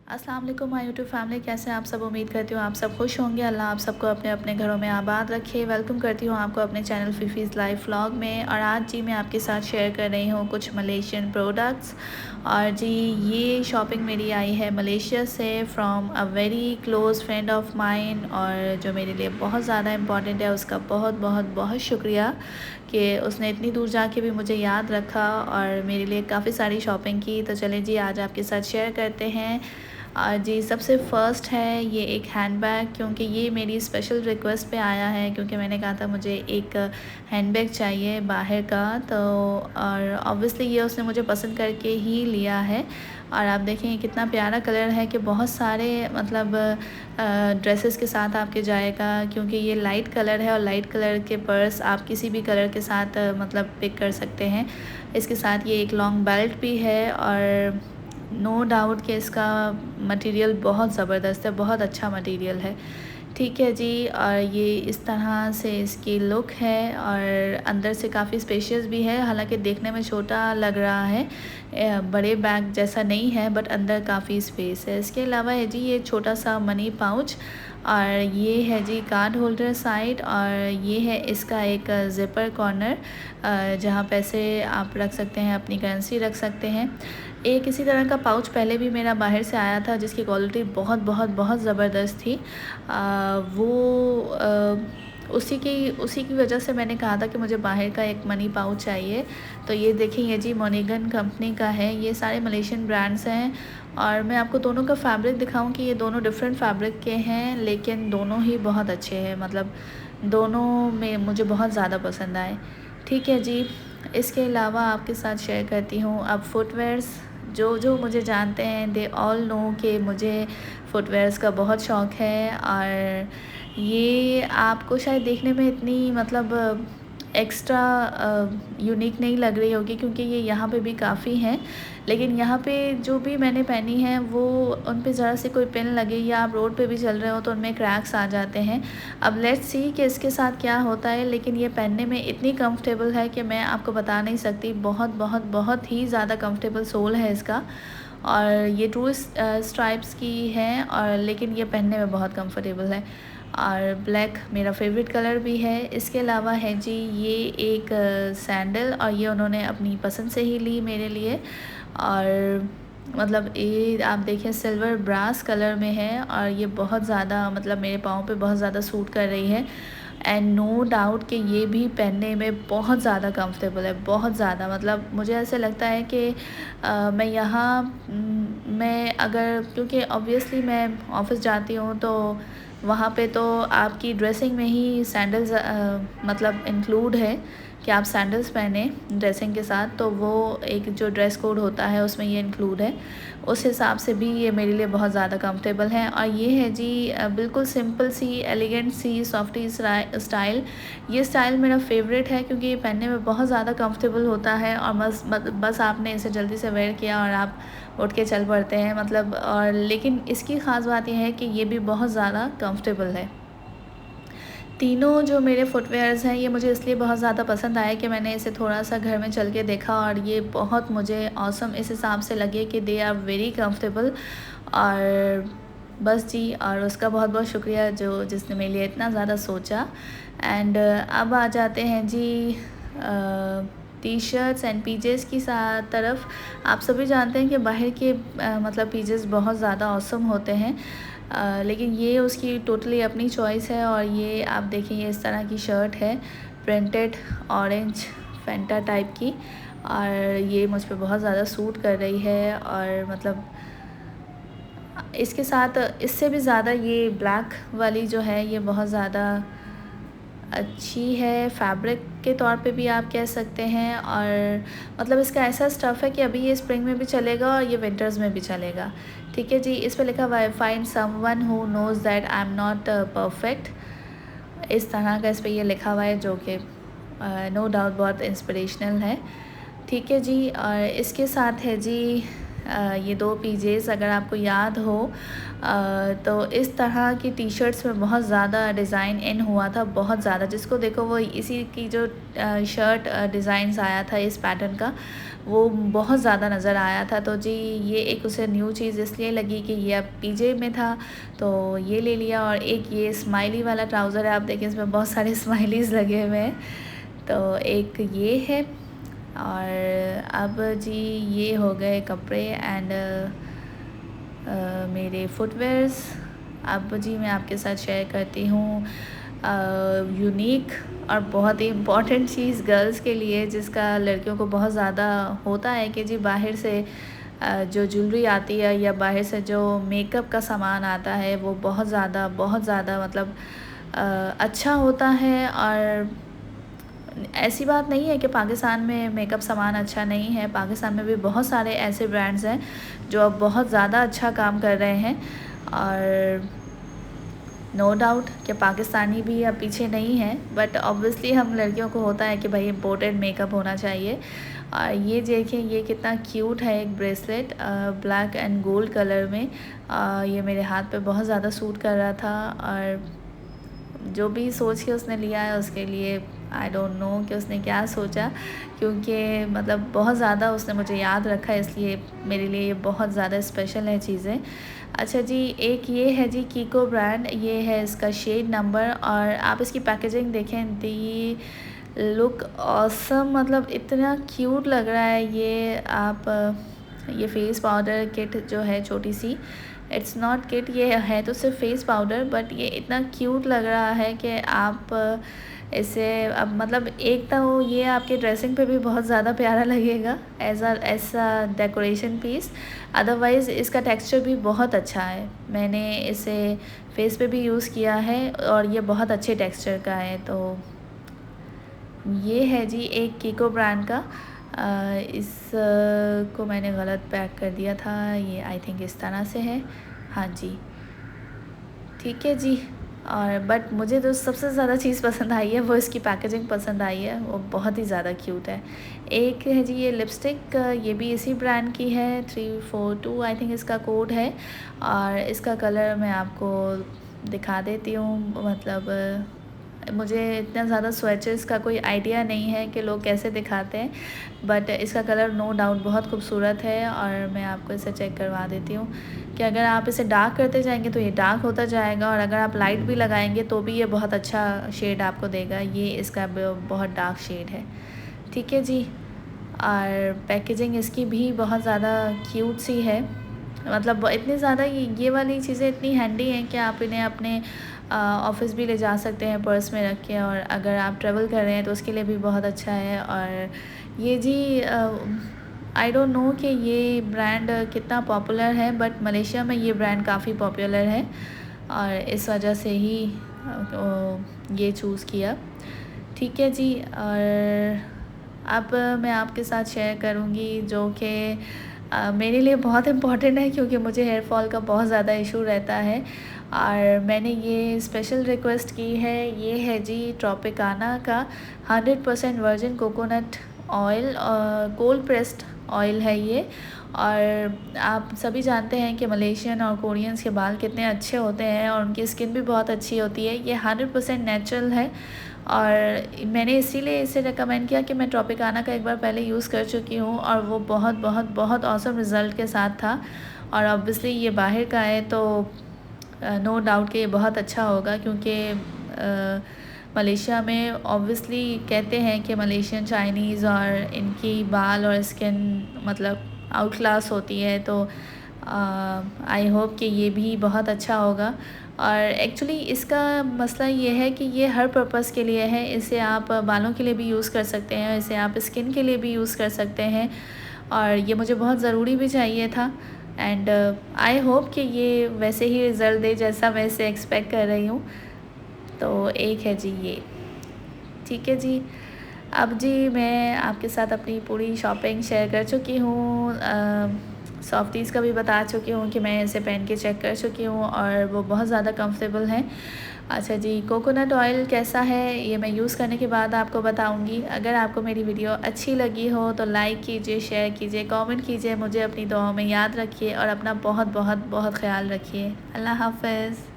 अस्सलाम वालेकुम my YouTube family, कैसे हैं आप सब। उम्मीद करती हूँ आप सब खुश होंगे। अल्लाह आप सबको अपने अपने घरों में आबाद रखे। वेलकम करती हूँ आपको अपने चैनल फ़ीफ़ीज़ लाइफ व्लॉग में। और आज जी मैं आपके साथ शेयर कर रही हूँ कुछ मलेशियन प्रोडक्ट्स। और जी ये शॉपिंग मेरी आई है मलेशिया से from a very close friend of mine, और जो मेरे लिए बहुत ज़्यादा इम्पॉर्टेंट है। उसका बहुत बहुत बहुत शुक्रिया कि उसने इतनी दूर जाके भी मुझे याद रखा और मेरे लिए काफ़ी सारी शॉपिंग की। तो चलें जी आज आपके साथ शेयर करते हैं। जी सबसे फ़र्स्ट है ये एक हैंडबैग, क्योंकि ये मेरी स्पेशल रिक्वेस्ट पे आया है, क्योंकि मैंने कहा था मुझे एक हैंडबैग चाहिए बाहर का। तो और ऑब्वियसली ये उसने मुझे पसंद करके ही लिया है। और आप देखें कितना प्यारा कलर है कि बहुत सारे मतलब ड्रेसेस के साथ आपके जाएगा, क्योंकि ये लाइट कलर है और लाइट कलर के पर्स आप किसी भी कलर के साथ मतलब पिक कर सकते हैं। इसके साथ ये एक लॉन्ग बेल्ट भी है और नो डाउट कि इसका मटेरियल बहुत ज़बरदस्त है, बहुत अच्छा मटेरियल है। ठीक है जी, और ये इस तरह से इसकी लुक है और अंदर से काफ़ी स्पेशियस भी है। हालांकि देखने में छोटा लग रहा है, बड़े बैग जैसा नहीं है, बट अंदर काफ़ी स्पेस है। इसके अलावा है जी ये छोटा सा मनी पाउच, और ये है जी कार्ड होल्डर साइड, और ये है इसका एक ज़िपर कॉर्नर जहाँ पैसे आप रख सकते हैं, अपनी करेंसी रख सकते हैं। एक इसी तरह का पाउच पहले भी मेरा बाहर से आया था जिसकी क्वालिटी बहुत बहुत बहुत ज़बरदस्त थी। उसी की वजह से मैंने कहा था कि मुझे बाहर का एक मनी पाउच चाहिए। तो ये देखिए ये जी मोनिगन कंपनी का है। ये सारे मलेशियन ब्रांड्स हैं और मैं आपको दोनों का फैब्रिक दिखाऊं कि ये दोनों डिफरेंट फैब्रिक के हैं, लेकिन दोनों ही बहुत अच्छे हैं। मतलब दोनों में मुझे बहुत ज़्यादा पसंद आए। ठीक है जी, इसके अलावा आपके साथ शेयर करती हूँ अब फुटवेयर्स। जो जो मुझे जानते हैं दे ऑल नो कि मुझे फुटवेयर्स का बहुत शौक़ है। और ये आपको शायद देखने में इतनी मतलब एक्स्ट्रा यूनिक नहीं लग रही होगी, क्योंकि ये यहाँ पे भी काफ़ी हैं। लेकिन यहाँ पे जो भी मैंने पहनी है वो उन पे ज़रा से कोई पिन लगे या आप रोड पे भी चल रहे हो तो उनमें क्रैक्स आ जाते हैं। अब लेट्स सी कि इसके साथ क्या होता है, लेकिन ये पहनने में इतनी कंफर्टेबल है कि मैं आपको बता नहीं सकती। बहुत बहुत बहुत ही ज़्यादा कंफर्टेबल सोल है इसका, और ये ट्रू स्ट्राइप्स की है, और लेकिन ये पहनने में बहुत कंफर्टेबल है। और ब्लैक मेरा फेवरेट कलर भी है। इसके अलावा है जी ये एक सैंडल, और ये उन्होंने अपनी पसंद से ही ली मेरे लिए। और मतलब ये आप देखें सिल्वर ब्रास कलर में है, और ये बहुत ज़्यादा मतलब मेरे पाँव पे बहुत ज़्यादा सूट कर रही है। एंड नो डाउट कि ये भी पहनने में बहुत ज़्यादा कंफर्टेबल है, बहुत ज़्यादा। मतलब मुझे ऐसे लगता है कि मैं यहाँ मैं अगर, क्योंकि ऑब्वियसली मैं ऑफ़िस जाती हूँ तो वहाँ पे तो आपकी ड्रेसिंग में ही सैंडल्स मतलब इंक्लूड है कि आप सैंडल्स पहने ड्रेसिंग के साथ, तो वो एक जो ड्रेस कोड होता है उसमें ये इंक्लूड है। उस हिसाब से भी ये मेरे लिए बहुत ज़्यादा कंफर्टेबल है। और ये है जी बिल्कुल सिंपल सी एलिगेंट सी सॉफ्टी स्टाइल। ये स्टाइल मेरा फेवरेट है, क्योंकि ये पहनने में बहुत ज़्यादा कंफर्टेबल होता है, और बस आपने इसे जल्दी से वेयर किया और आप उठ के चल पड़ते हैं मतलब। और लेकिन इसकी ख़ास बात यह है कि ये भी बहुत ज़्यादा कंफर्टेबल है। तीनों जो मेरे फुटवेयर्स हैं ये मुझे इसलिए बहुत ज़्यादा पसंद आए कि मैंने इसे थोड़ा सा घर में चल के देखा, और ये बहुत मुझे ऑसम इस हिसाब से लगे कि दे आर वेरी कंफर्टेबल। और बस जी, और उसका बहुत बहुत शुक्रिया जिसने मेरे लिए इतना ज़्यादा सोचा। एंड अब आ जाते हैं G T shirts and PJs की तरफ। आप सभी जानते हैं कि बाहर के मतलब पीजेस बहुत ज़्यादा ऑसम होते हैं, लेकिन ये उसकी टोटली अपनी चॉइस है। और ये आप देखिए ये इस तरह की शर्ट है, प्रिंटेड ऑरेंज फैंटा टाइप की, और ये मुझ पे बहुत ज़्यादा सूट कर रही है। और मतलब इसके साथ इससे भी ज़्यादा ये ब्लैक वाली जो है ये बहुत ज़्यादा अच्छी है, फैब्रिक के तौर पे भी आप कह सकते हैं। और मतलब इसका ऐसा स्टफ़ है कि अभी ये स्प्रिंग में भी चलेगा और ये विंटर्स में भी चलेगा। ठीक है जी, इस पे लिखा हुआ है find someone who nose that I am not perfect. इस तरह का इस पे ये लिखा हुआ है, जो कि नो डाउट बहुत इंस्पिरेशनल है। ठीक है जी, और इसके साथ है जी ये दो पीजेस। अगर आपको याद हो तो इस तरह की टी शर्ट्स में बहुत ज़्यादा डिज़ाइन इन हुआ था, बहुत ज़्यादा। जिसको देखो वो इसी की जो शर्ट डिज़ाइंस आया था इस पैटर्न का, वो बहुत ज़्यादा नज़र आया था। तो जी ये एक उसे न्यू चीज़ इसलिए लगी कि ये अब पीजे में था तो ये ले लिया। और एक ये स्माइली वाला ट्राउज़र है, आप देखिए इसमें बहुत सारे स्माइलीज़ लगे हुए हैं। तो एक ये है। और अब जी ये हो गए कपड़े एंड मेरे फुटवेयर्स। अब जी मैं आपके साथ शेयर करती हूँ यूनिक और बहुत ही इम्पॉर्टेंट चीज़ गर्ल्स के लिए, जिसका लड़कियों को बहुत ज़्यादा होता है कि जी बाहर से जो ज्वेलरी आती है या बाहर से जो मेकअप का सामान आता है वो बहुत ज़्यादा मतलब अच्छा होता है। और ऐसी बात नहीं है कि पाकिस्तान में मेकअप सामान अच्छा नहीं है, पाकिस्तान में भी बहुत सारे ऐसे ब्रांड्स हैं जो अब बहुत ज़्यादा अच्छा काम कर रहे हैं। और नो डाउट कि पाकिस्तानी भी अब पीछे नहीं है, बट ऑब्वियसली हम लड़कियों को होता है कि भाई इम्पोर्टेड मेकअप होना चाहिए। और ये देखिए ये कितना क्यूट है, एक bracelet black and gold colour में। ये मेरे हाथ पे बहुत ज़्यादा सूट कर रहा था। और जो भी सोच के उसने लिया है उसके लिए आई डोंट नो कि उसने क्या सोचा, क्योंकि मतलब बहुत ज़्यादा उसने मुझे याद रखा है, इसलिए मेरे लिए ये बहुत ज़्यादा स्पेशल है चीज़ें। अच्छा जी एक ये है जी कीको ब्रांड, ये है इसका शेड नंबर। और आप इसकी पैकेजिंग देखें, दी लुक ऑसम, मतलब इतना क्यूट लग रहा है ये। आप ये फेस पाउडर किट जो है छोटी सी, इट्स नॉट किट, ये है तो सिर्फ फेस पाउडर, बट ये इतना क्यूट लग रहा है कि आप इसे अब मतलब एक तो ये आपके ड्रेसिंग पे भी बहुत ज़्यादा प्यारा लगेगा ऐसा डेकोरेशन पीस। अदरवाइज़ इसका टेक्सचर भी बहुत अच्छा है, मैंने इसे फेस पे भी यूज़ किया है और ये बहुत अच्छे टेक्सचर का है। तो ये है जी एक कीको ब्रांड का। इस को मैंने गलत पैक कर दिया था, ये आई थिंक इस तरह से है। हाँ जी ठीक है जी। और बट मुझे जो सबसे ज़्यादा चीज़ पसंद आई है वो इसकी पैकेजिंग पसंद आई है, वो बहुत ही ज़्यादा क्यूट है। एक है जी ये लिपस्टिक, ये भी इसी ब्रांड की है, 342 आई थिंक इसका कोड है। और इसका कलर मैं आपको दिखा देती हूँ, मतलब मुझे इतना ज़्यादा स्वेचेस का कोई आइडिया नहीं है कि लोग कैसे दिखाते हैं, बट इसका कलर नो डाउट बहुत खूबसूरत है। और मैं आपको इसे चेक करवा देती हूँ कि अगर आप इसे डार्क करते जाएंगे तो ये डार्क होता जाएगा, और अगर आप लाइट भी लगाएंगे तो भी ये बहुत अच्छा शेड आपको देगा। ये इसका बहुत डार्क शेड है, ठीक है जी। और पैकेजिंग इसकी भी बहुत ज़्यादा क्यूट सी है, मतलब इतनी ज़्यादा ये वाली चीज़ें इतनी हैंडी हैं कि आप इन्हें अपने ऑफ़िस भी ले जा सकते हैं पर्स में रख के, और अगर आप ट्रैवल कर रहे हैं तो उसके लिए भी बहुत अच्छा है। और ये जी आई डोंट नो कि ये ब्रांड कितना पॉपुलर है, बट मलेशिया में ये ब्रांड काफ़ी पॉपुलर है और इस वजह से ही ये चूज़ किया, ठीक है जी। और अब मैं आपके साथ शेयर करूँगी जो कि मेरे लिए बहुत इम्पॉर्टेंट है, क्योंकि मुझे हेयर फॉल का बहुत ज़्यादा इशू रहता है। और मैंने ये स्पेशल रिक्वेस्ट की है, ये है जी ट्रॉपिकाना का 100% virgin coconut oil, cold pressed oil है ये। और आप सभी जानते हैं कि मलेशियन और कोरियंस के बाल कितने अच्छे होते हैं और उनकी स्किन भी बहुत अच्छी होती है। ये 100% नेचुरल है, और मैंने इसीलिए इसे रेकमेंड किया कि मैं ट्रॉपिकाना का एक बार पहले यूज़ कर चुकी हूँ और वो बहुत बहुत बहुत ऑसम रिज़ल्ट के साथ था। और ऑब्वियसली ये बाहर का है तो नो डाउट कि ये बहुत अच्छा होगा, क्योंकि मलेशिया में ऑब्वियसली कहते हैं कि मलेशियन चाइनीज़ और इनकी बाल और स्किन मतलब आउट क्लास होती है। तो आई होप कि ये भी बहुत अच्छा होगा। और एक्चुअली इसका मसला ये है कि ये हर पर्पस के लिए है, इसे आप बालों के लिए भी यूज़ कर सकते हैं, इसे आप स्किन के लिए भी यूज़ कर सकते हैं, और ये मुझे बहुत ज़रूरी भी चाहिए था। एंड आई होप कि ये वैसे ही रिज़ल्ट दे जैसा मैं इसे एक्सपेक्ट कर रही हूँ। तो एक है जी ये, ठीक है जी। अब जी मैं आपके साथ अपनी पूरी शॉपिंग शेयर कर चुकी हूँ, सॉफ्टीज़ का भी बता चुकी हूँ कि मैं इसे पहन के चेक कर चुकी हूँ और वो बहुत ज़्यादा कंफर्टेबल हैं। अच्छा जी कोकोनट ऑयल कैसा है ये मैं यूज़ करने के बाद आपको बताऊँगी। अगर आपको मेरी वीडियो अच्छी लगी हो तो लाइक कीजिए, शेयर कीजिए, कमेंट कीजिए, मुझे अपनी दुआओं में याद रखिए और अपना बहुत बहुत बहुत ख्याल रखिए। अल्लाह हाफ़िज़।